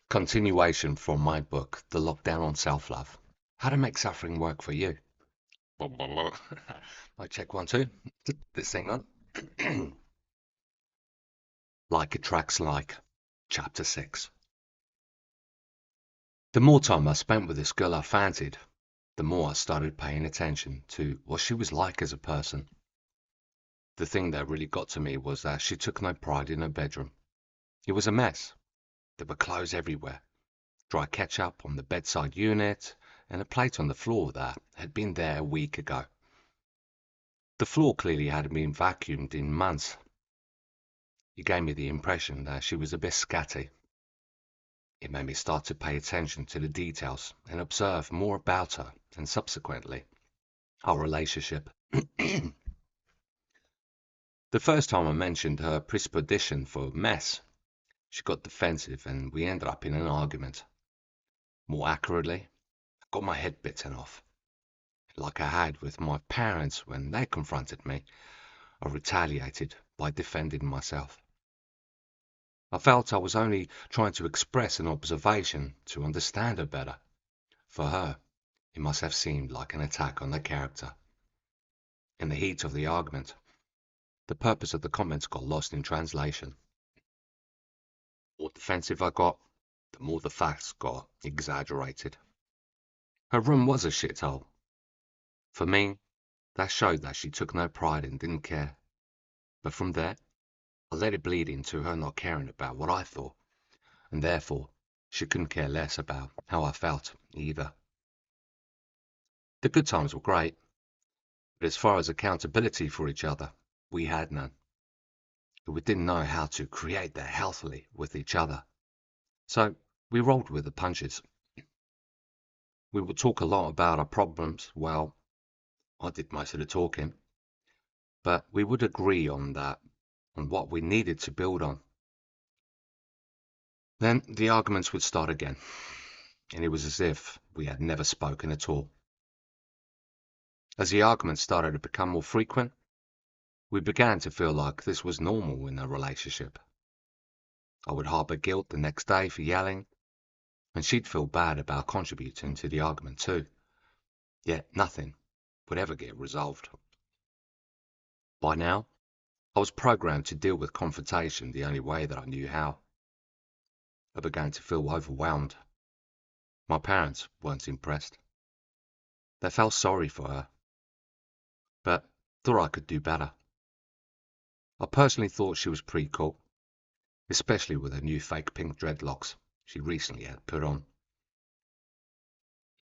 Continuation from my book, The Lockdown on Self-Love. How to make suffering work for you. Mic check 1, 2. This thing on. Like attracts like. Chapter 6. The more time I spent with this girl I fancied, the more I started paying attention to what she was like as a person. The thing that really got to me was that she took no pride in her bedroom. It was a mess. There were clothes everywhere, dry ketchup on the bedside unit, and a plate on the floor that had been there a week ago. The floor clearly hadn't been vacuumed in months. It gave me the impression that she was a bit scatty. It made me start to pay attention to the details and observe more about her and subsequently our relationship. The first time I mentioned her predisposition for mess, she got defensive and we ended up in an argument. More accurately, I got my head bitten off. Like I had with my parents when they confronted me, I retaliated by defending myself. I felt I was only trying to express an observation to understand her better. For her, it must have seemed like an attack on her character. In the heat of the argument, the purpose of the comments got lost in translation. The more defensive I got, the more the facts got exaggerated. Her room was a shithole. For me, that showed that she took no pride and didn't care. But from there, I let it bleed into her not caring about what I thought, and therefore she couldn't care less about how I felt either. The good times were great, but as far as accountability for each other, we had none. We didn't know how to create that healthily with each other. So we rolled with the punches. We would talk a lot about our problems. Well, I did most of the talking. But we would agree on that, on what we needed to build on. Then the arguments would start again, and it was as if we had never spoken at all. As the arguments started to become more frequent, we began to feel like this was normal in a relationship. I would harbor guilt the next day for yelling, and she'd feel bad about contributing to the argument too. Yet nothing would ever get resolved. By now, I was programmed to deal with confrontation the only way that I knew how. I began to feel overwhelmed. My parents weren't impressed. They felt sorry for her, but thought I could do better. I personally thought she was pretty cool, especially with her new fake pink dreadlocks she recently had put on. At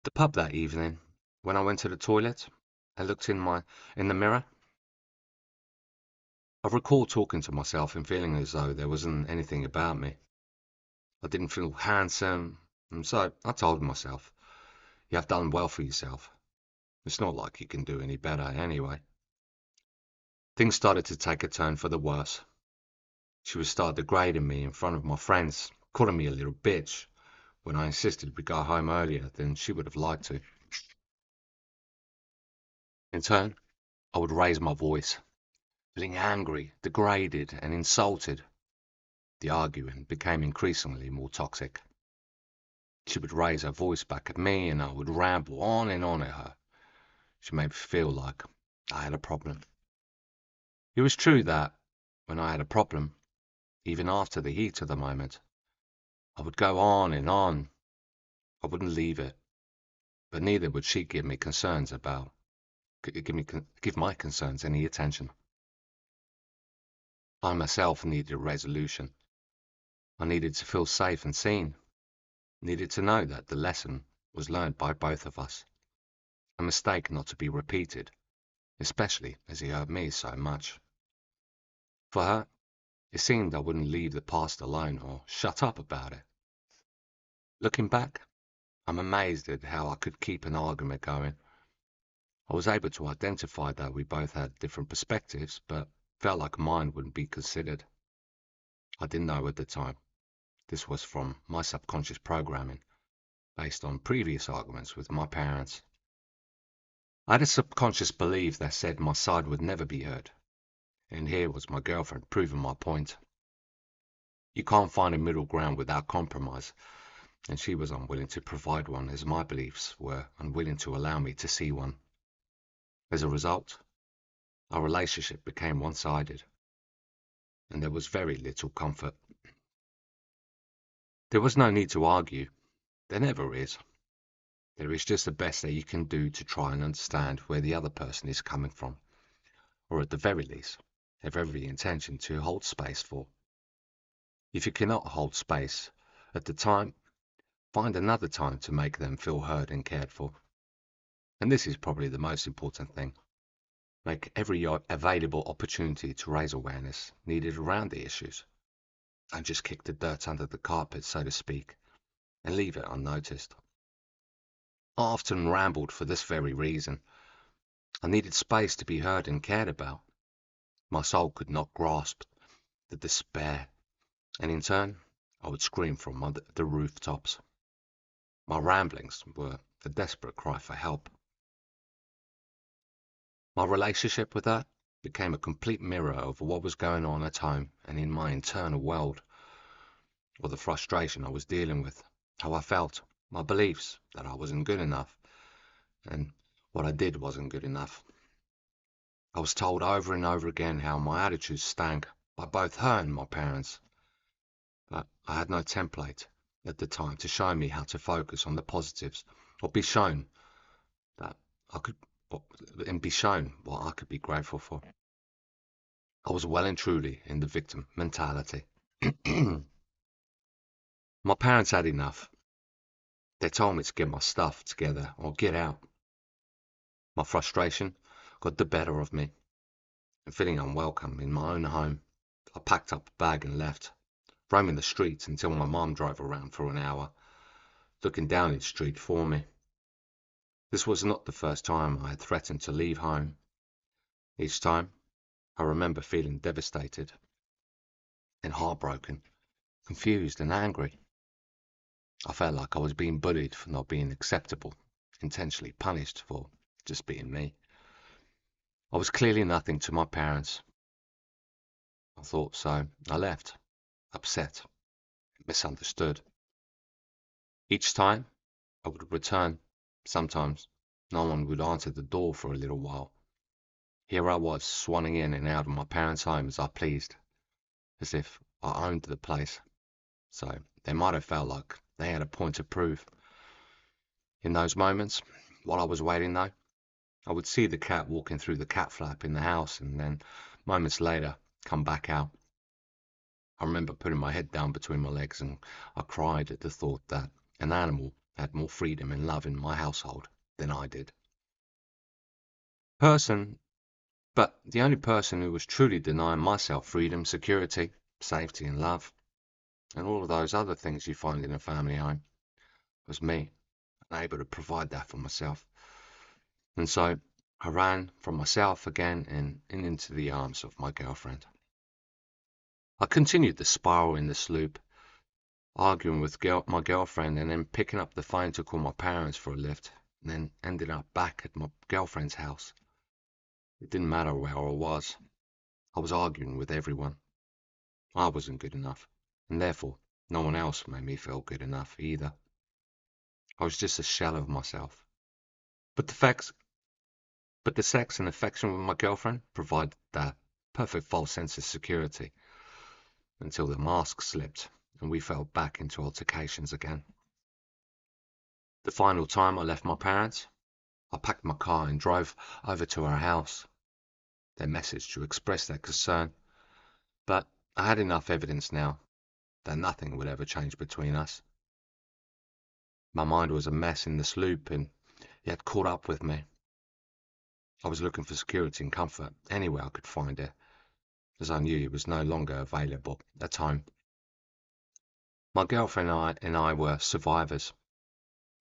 the pub that evening, when I went to the toilet and looked in the mirror, I recall talking to myself and feeling as though there wasn't anything about me. I didn't feel handsome, and so I told myself, you have done well for yourself. It's not like you can do any better anyway. Things started to take a turn for the worse. She would start degrading me in front of my friends, calling me a little bitch when I insisted we go home earlier than she would have liked to. In turn, I would raise my voice, feeling angry, degraded, and insulted. The arguing became increasingly more toxic. She would raise her voice back at me, and I would ramble on and on at her. She made me feel like I had a problem. It was true that when I had a problem, even after the heat of the moment, I would go on and on. I wouldn't leave it, but neither would she give my concerns any attention. I myself needed a resolution. I needed to feel safe and seen. Needed to know that the lesson was learned by both of us. A mistake not to be repeated, especially as he hurt me so much. For her, it seemed I wouldn't leave the past alone or shut up about it. Looking back, I'm amazed at how I could keep an argument going. I was able to identify that we both had different perspectives, but felt like mine wouldn't be considered. I didn't know at the time. This was from my subconscious programming, based on previous arguments with my parents. I had a subconscious belief that said my side would never be heard, and here was my girlfriend proving my point. You can't find a middle ground without compromise, and she was unwilling to provide one as my beliefs were unwilling to allow me to see one. As a result, our relationship became one-sided, and there was very little comfort. There was no need to argue. There never is. There is just the best that you can do to try and understand where the other person is coming from, or at the very least, have every intention to hold space for. If you cannot hold space at the time, find another time to make them feel heard and cared for. And this is probably the most important thing. Make every available opportunity to raise awareness needed around the issues. Don't just kick the dirt under the carpet, so to speak, and leave it unnoticed. I often rambled for this very reason. I needed space to be heard and cared about. My soul could not grasp the despair, and in turn, I would scream from the rooftops. My ramblings were a desperate cry for help. My relationship with her became a complete mirror of what was going on at home and in my internal world, or the frustration I was dealing with, how I felt, my beliefs that I wasn't good enough, and what I did wasn't good enough. I was told over and over again how my attitudes stank by both her and my parents, but I had no template at the time to show me how to focus on the positives, or be shown that I could, and be shown what I could be grateful for. I was well and truly in the victim mentality. My parents had enough. They told me to get my stuff together or get out. My frustration got the better of me, and feeling unwelcome in my own home, I packed up a bag and left, roaming the streets until my mum drove around for an hour, looking down each street for me. This was not the first time I had threatened to leave home. Each time, I remember feeling devastated and heartbroken, confused and angry. I felt like I was being bullied for not being acceptable, intentionally punished for just being me. I was clearly nothing to my parents. I thought so. I left, upset, misunderstood. Each time, I would return. Sometimes, no one would answer the door for a little while. Here I was, swanning in and out of my parents' home as I pleased, as if I owned the place. So they might have felt like they had a point to prove. In those moments, while I was waiting though, I would see the cat walking through the cat flap in the house and then, moments later, come back out. I remember putting my head down between my legs and I cried at the thought that an animal had more freedom and love in my household than I did. But the only person who was truly denying myself freedom, security, safety and love, and all of those other things you find in a family home, was me, unable to provide that for myself. And so I ran from myself again and into the arms of my girlfriend. I continued the spiral in this loop, arguing with my girlfriend and then picking up the phone to call my parents for a lift, and then ended up back at my girlfriend's house. It didn't matter where I was arguing with everyone. I wasn't good enough, and therefore no one else made me feel good enough either. I was just a shell of myself. But the sex and affection with my girlfriend provided that perfect false sense of security until the mask slipped and we fell back into altercations again. The final time I left my parents, I packed my car and drove over to our house. Their message to express their concern, but I had enough evidence now that nothing would ever change between us. My mind was a mess in this loop and it had caught up with me. I was looking for security and comfort anywhere I could find it, as I knew it was no longer available at home. My girlfriend and I were survivors,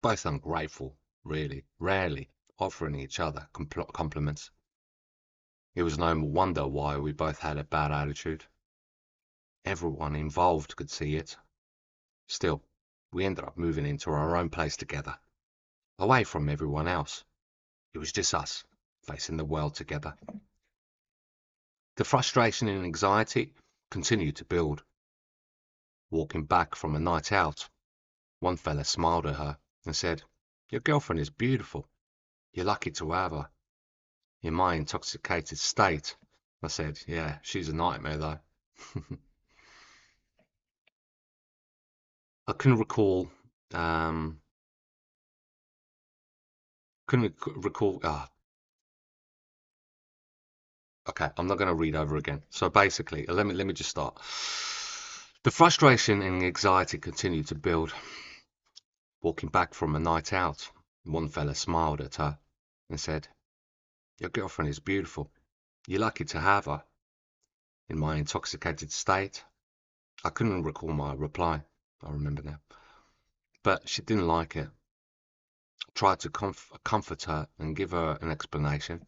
both ungrateful, really, rarely offering each other compliments. It was no wonder why we both had a bad attitude. Everyone involved could see it. Still, we ended up moving into our own place together, away from everyone else. It was just us, facing the world together. The frustration and anxiety continued to build. Walking back from a night out, One fella smiled at her and said, "Your girlfriend is beautiful. You're lucky to have her." In my intoxicated state, I said, "Yeah, she's a nightmare though." I couldn't recall, um, okay, I'm not going to read over again. So basically, let me just start. The frustration and anxiety continued to build. Walking back from a night out, one fella smiled at her and said, "Your girlfriend is beautiful. You're lucky to have her." In my intoxicated state, I couldn't recall my reply. I remember now. But she didn't like it. I tried to comfort her and give her an explanation,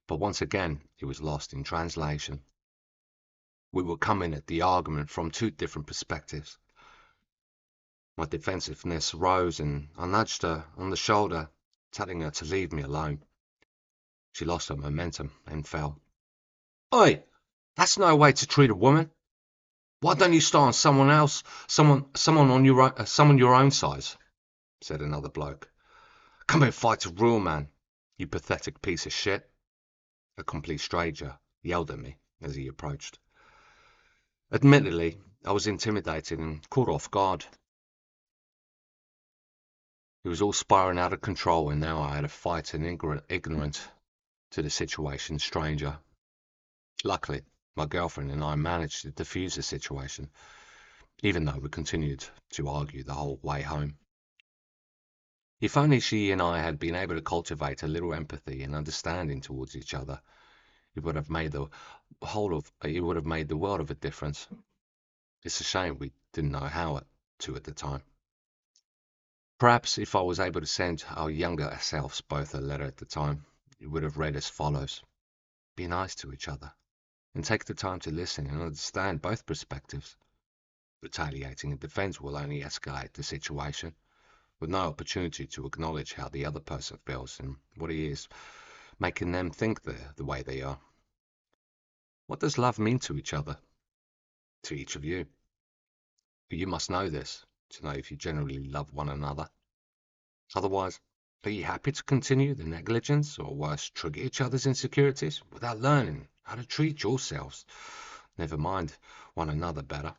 but once again, it was lost in translation. We were coming at the argument from two different perspectives. My defensiveness rose and I nudged her on the shoulder, telling her to leave me alone. She lost her momentum and fell. "Oi, that's no way to treat a woman. Why don't you start on someone else, someone your own size?" said another bloke. "Come and fight a real man, you pathetic piece of shit." A complete stranger yelled at me as he approached. Admittedly, I was intimidated and caught off guard. It was all spiraling out of control, and now I had to fight an ignorant to the situation stranger. Luckily, my girlfriend and I managed to defuse the situation, even though we continued to argue the whole way home. If only she and I had been able to cultivate a little empathy and understanding towards each other, it would have made the world of a difference. It's a shame we didn't know how to at the time. Perhaps if I was able to send our younger selves both a letter at the time, it would have read as follows. Be nice to each other, and take the time to listen and understand both perspectives. Retaliating in defense will only escalate the situation, with no opportunity to acknowledge how the other person feels and what he is, making them think the way they are. What does love mean to each other? To each of you. You must know this to know if you generally love one another. Otherwise, are you happy to continue the negligence or worse, trigger each other's insecurities without learning how to treat yourselves, never mind one another, better?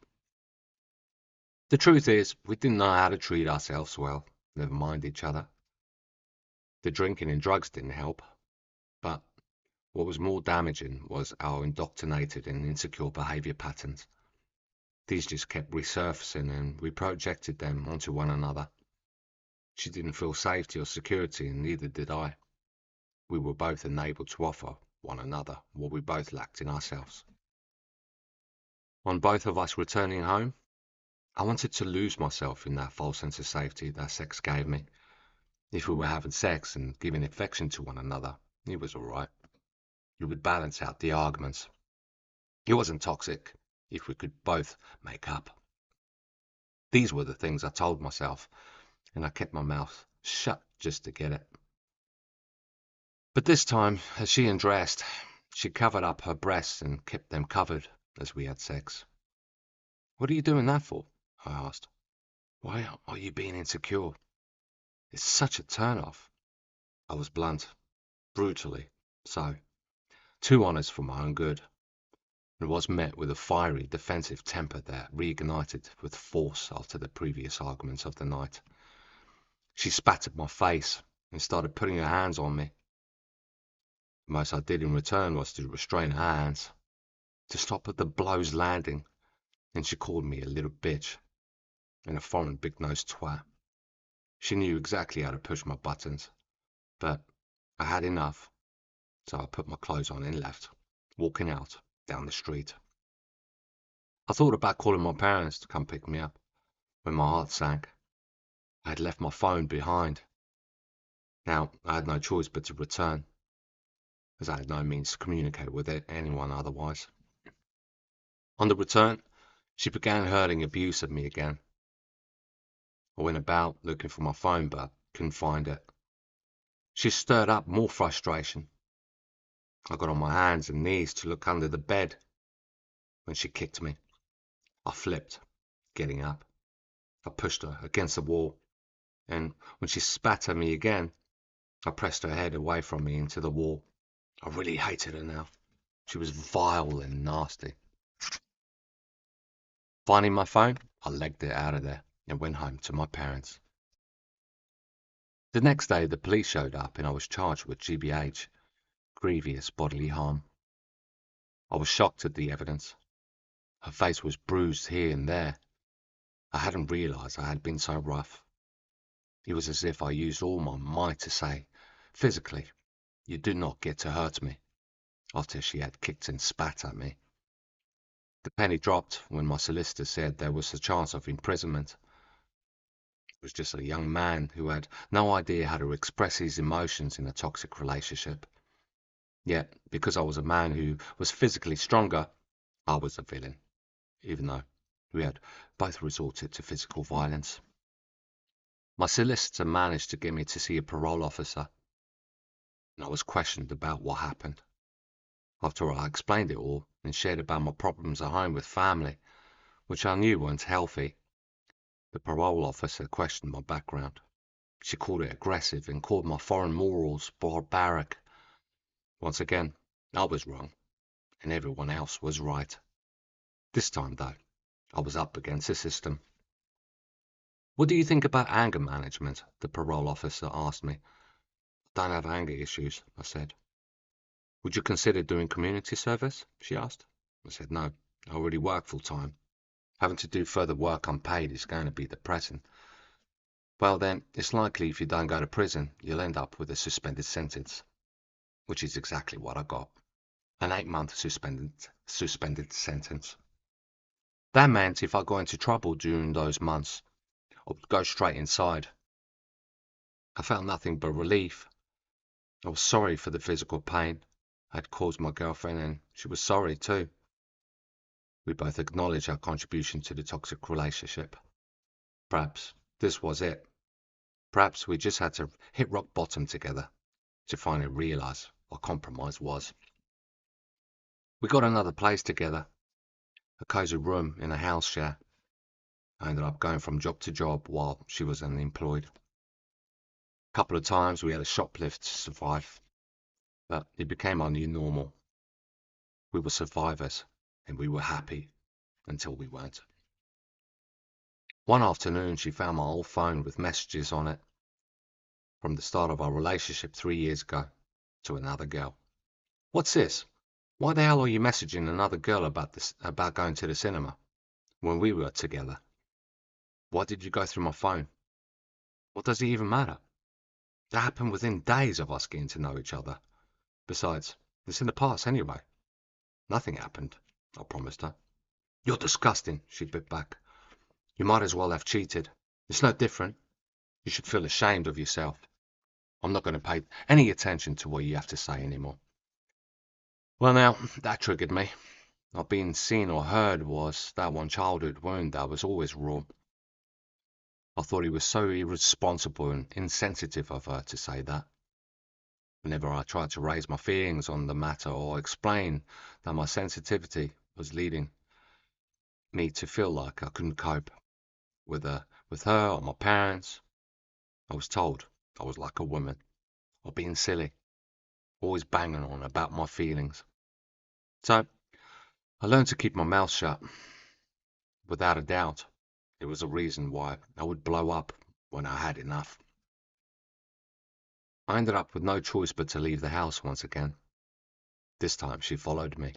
The truth is, we didn't know how to treat ourselves well, never mind each other. The drinking and drugs didn't help, but what was more damaging was our indoctrinated and insecure behaviour patterns. These just kept resurfacing and we projected them onto one another. She didn't feel safety or security, and neither did I. We were both unable to offer one another what we both lacked in ourselves. On both of us returning home, I wanted to lose myself in that false sense of safety that sex gave me. If we were having sex and giving affection to one another, it was all right. It would balance out the arguments. It wasn't toxic if we could both make up. These were the things I told myself, and I kept my mouth shut just to get it. But this time, as she undressed, she covered up her breasts and kept them covered as we had sex. "What are you doing that for?" I asked. "Why are you being insecure? It's such a turn-off." I was blunt, brutally so. Too honest for my own good. It was met with a fiery, defensive temper that reignited with force after the previous arguments of the night. She spat at my face and started putting her hands on me. The most I did in return was to restrain her hands, to stop at the blows landing, and she called me a little bitch and a foreign big-nosed twat. She knew exactly how to push my buttons, but I had enough, so I put my clothes on and left, walking out down the street. I thought about calling my parents to come pick me up when my heart sank. I had left my phone behind. Now I had no choice but to return, as I had no means to communicate with anyone otherwise. On the return, she began hurling abuse at me again. I went about looking for my phone, but couldn't find it. She stirred up more frustration. I got on my hands and knees to look under the bed when she kicked me. I flipped, getting up. I pushed her against the wall, and when she spat at me again, I pressed her head away from me into the wall. I really hated her now. She was vile and nasty. Finding my phone, I legged it out of there and went home to my parents. The next day, the police showed up and I was charged with GBH, grievous bodily harm. I was shocked at the evidence. Her face was bruised here and there. I hadn't realized I had been so rough. It was as if I used all my might to say, physically, you do not get to hurt me, after she had kicked and spat at me. The penny dropped when my solicitor said there was a chance of imprisonment. It was just a young man who had no idea how to express his emotions in a toxic relationship. Yet, because I was a man who was physically stronger, I was the villain, even though we had both resorted to physical violence. My solicitor managed to get me to see a parole officer, and I was questioned about what happened. After I explained it all and shared about my problems at home with family, which I knew weren't healthy, the parole officer questioned my background. She called it aggressive and called my foreign morals barbaric. Once again, I was wrong, and everyone else was right. This time, though, I was up against the system. What do you think about anger management? The parole officer asked me. I don't have anger issues, I said. Would you consider doing community service? She asked. I said no, I already work full time. Having to do further work unpaid is going to be depressing. Well then, it's likely if you don't go to prison, you'll end up with a suspended sentence. Which is exactly what I got. An 8-month suspended sentence. That meant if I got into trouble during those months, I would go straight inside. I felt nothing but relief. I was sorry for the physical pain I had caused my girlfriend, and she was sorry too. We both acknowledged our contribution to the toxic relationship. Perhaps this was it. Perhaps we just had to hit rock bottom together to finally realize what compromise was. We got another place together, a cozy room in a house share. I ended up going from job to job while she was unemployed. A couple of times we had a shoplift to survive, but it became our new normal. We were survivors, and we were happy until we weren't. One afternoon, she found my old phone with messages on it from the start of our relationship 3 years ago to another girl. What's this? Why the hell are you messaging another girl about going to the cinema when we were together? Why did you go through my phone? What does it even matter? That happened within days of us getting to know each other. Besides, it's in the past anyway. Nothing happened, I promised her. You're disgusting, she bit back. You might as well have cheated. It's no different. You should feel ashamed of yourself. I'm not going to pay any attention to what you have to say anymore. Well now, that triggered me. Not being seen or heard was that one childhood wound that was always raw. I thought it was so irresponsible and insensitive of her to say that. Whenever I tried to raise my feelings on the matter or explain that my sensitivity was leading me to feel like I couldn't cope with her or my parents, I was told I was like a woman, or being silly, always banging on about my feelings. So I learned to keep my mouth shut. Without a doubt, it was a reason why I would blow up when I had enough. I ended up with no choice but to leave the house once again. This time she followed me.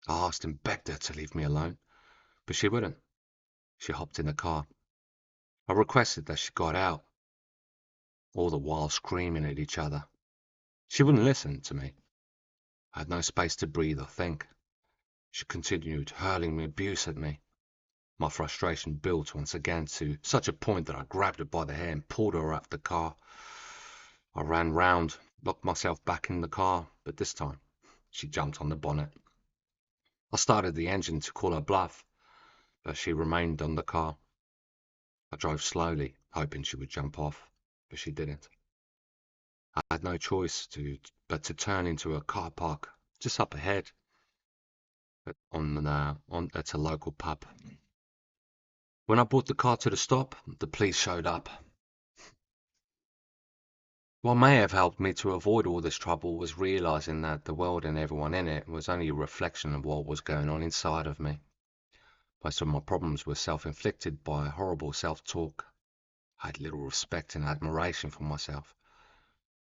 I asked and begged her to leave me alone, but she wouldn't. She hopped in the car. I requested that she got out, all the while screaming at each other. She wouldn't listen to me. I had no space to breathe or think. She continued hurling abuse at me. My frustration built once again to such a point that I grabbed her by the hair and pulled her out the car. I ran round, locked myself back in the car, but this time she jumped on the bonnet. I started the engine to call her bluff, but she remained on the car. I drove slowly, hoping she would jump off, but she didn't. I had no choice but to turn into a car park just up ahead at a local pub. When I brought the car to the stop, the police showed up. What may have helped me to avoid all this trouble was realizing that the world and everyone in it was only a reflection of what was going on inside of me. Most of my problems were self-inflicted by horrible self-talk. I had little respect and admiration for myself.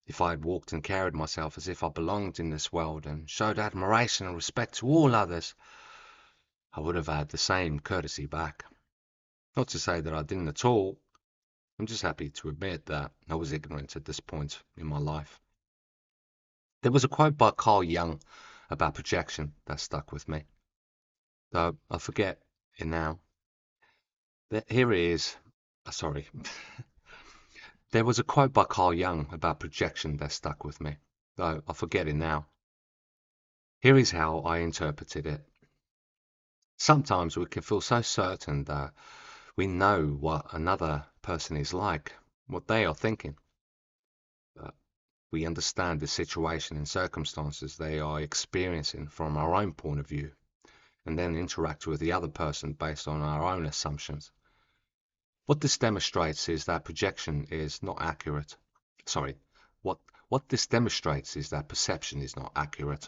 If I had walked and carried myself as if I belonged in this world and showed admiration and respect to all others, I would have had the same courtesy back. Not to say that I didn't at all. I'm just happy to admit that I was ignorant at this point in my life. There was a quote by Carl Jung about projection that stuck with me, though I forget it now. Here it is. Sorry. There was a quote by Carl Jung about projection that stuck with me, though I forget it now. Here is how I interpreted it. Sometimes we can feel so certain that we know what another person is like, what they are thinking. We understand the situation and circumstances they are experiencing from our own point of view, and then interact with the other person based on our own assumptions. What this demonstrates is that projection is not accurate. Sorry, what this demonstrates is that perception is not accurate.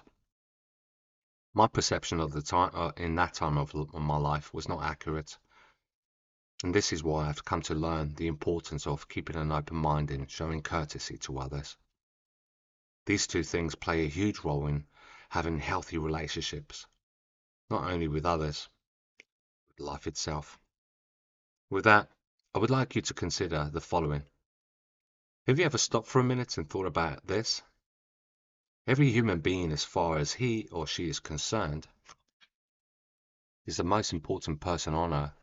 My perception of the time in that time of my life was not accurate. And this is why I've come to learn the importance of keeping an open mind and showing courtesy to others. These two things play a huge role in having healthy relationships, not only with others, but life itself. With that, I would like you to consider the following. Have you ever stopped for a minute and thought about this? Every human being, as far as he or she is concerned, is the most important person on earth.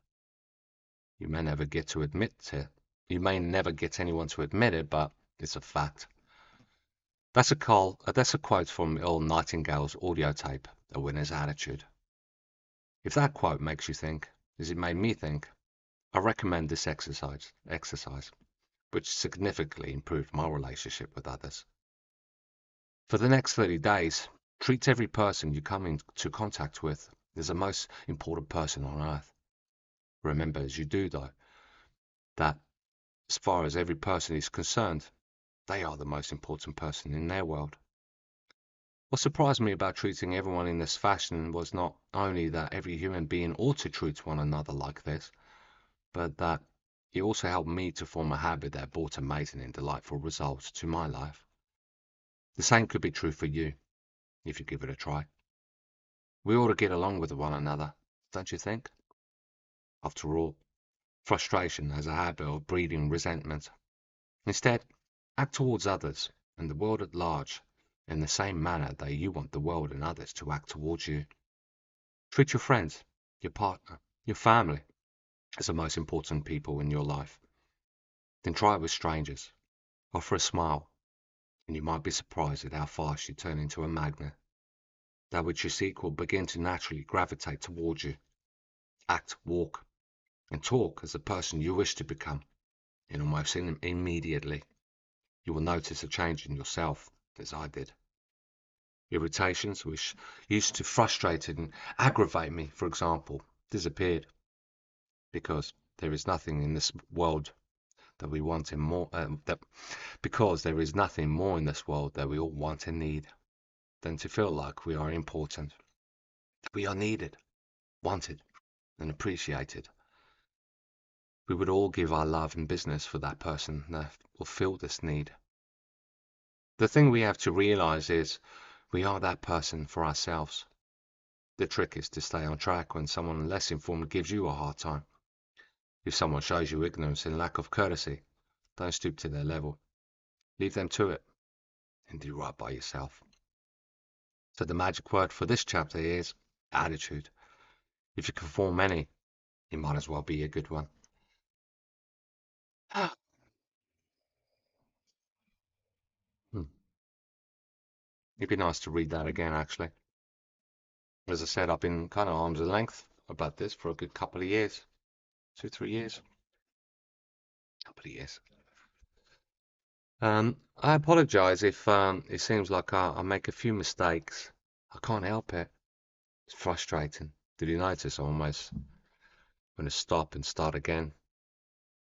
You may never get to admit it. You may never get anyone to admit it, but it's a fact. That's a quote from Earl Nightingale's audio tape, A Winner's Attitude. If that quote makes you think, as it made me think, I recommend this exercise, which significantly improved my relationship with others. For the next 30 days, treat every person you come into contact with as the most important person on earth. Remember as you do, though, that as far as every person is concerned, they are the most important person in their world. What surprised me about treating everyone in this fashion was not only that every human being ought to treat one another like this, but that it also helped me to form a habit that brought amazing and delightful results to my life. The same could be true for you, if you give it a try. We ought to get along with one another, don't you think? After all, frustration has a habit of breeding resentment. Instead, act towards others and the world at large in the same manner that you want the world and others to act towards you. Treat your friends, your partner, your family as the most important people in your life. Then try it with strangers. Offer a smile, and you might be surprised at how fast you turn into a magnet. That which you seek will begin to naturally gravitate towards you. Act, walk, and talk as the person you wish to become, and almost immediately you will notice a change in yourself, as I did. Irritations which used to frustrate and aggravate me, for example, disappeared, because there is nothing in this world that we want and more because there is nothing more in this world that we all want and need than to feel like we are important, that we are needed, wanted, and appreciated. We would all give our love and business for that person that will fill this need. The thing we have to realize is we are that person for ourselves. The trick is to stay on track when someone less informed gives you a hard time. If someone shows you ignorance and lack of courtesy, don't stoop to their level. Leave them to it and do right by yourself. So the magic word for this chapter is attitude. If you can form any, it might as well be a good one. It'd be nice to read that again, actually. As I said, I've been kind of arm's length about this for a good couple of years. 2, 3 years. Couple of years. I apologize if it seems like I make a few mistakes. I can't help it. It's frustrating. Did you notice almost I'm going to stop and start again.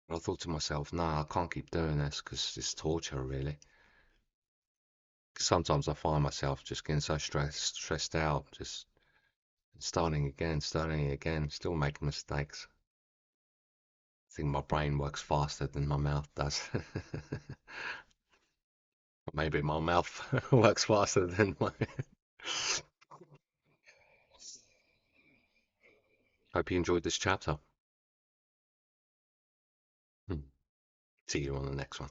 But I thought to myself, nah, I can't keep doing this because it's torture, really. 'Cause sometimes I find myself just getting so stressed out, just starting again, still making mistakes. I think my brain works faster than my mouth does. Maybe my mouth works faster than my. Hope you enjoyed this chapter. See you on the next one.